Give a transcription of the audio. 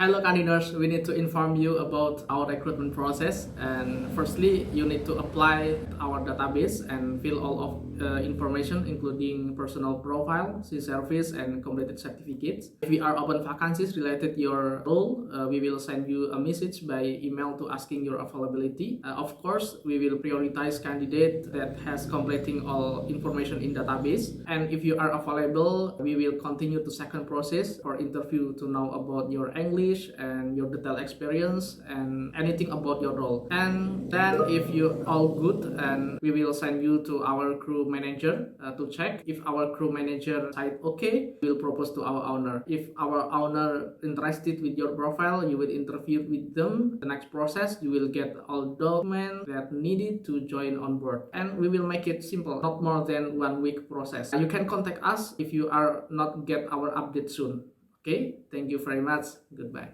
Hello candidates, we need to inform you about our recruitment process, and firstly you need to apply our database and fill all of information including personal profile, service and completed certificates. If we are open vacancies related to your role, we will send you a message by email to asking your availability. Of course, we will prioritize candidate that has completing all information in database, and if you are available, we will continue to second process for interview to know about your English and your detailed experience and anything about your role. And then if you all good, and we will send you to our crew manager to check. If our crew manager side okay, we'll propose to our owner. If our owner interested with your profile, you will interview with them. The next process, you will get all documents that needed to join on board, and we will make it simple, not more than 1 week process. You can contact us if you are not get our update soon. Okay, thank you very much. Goodbye.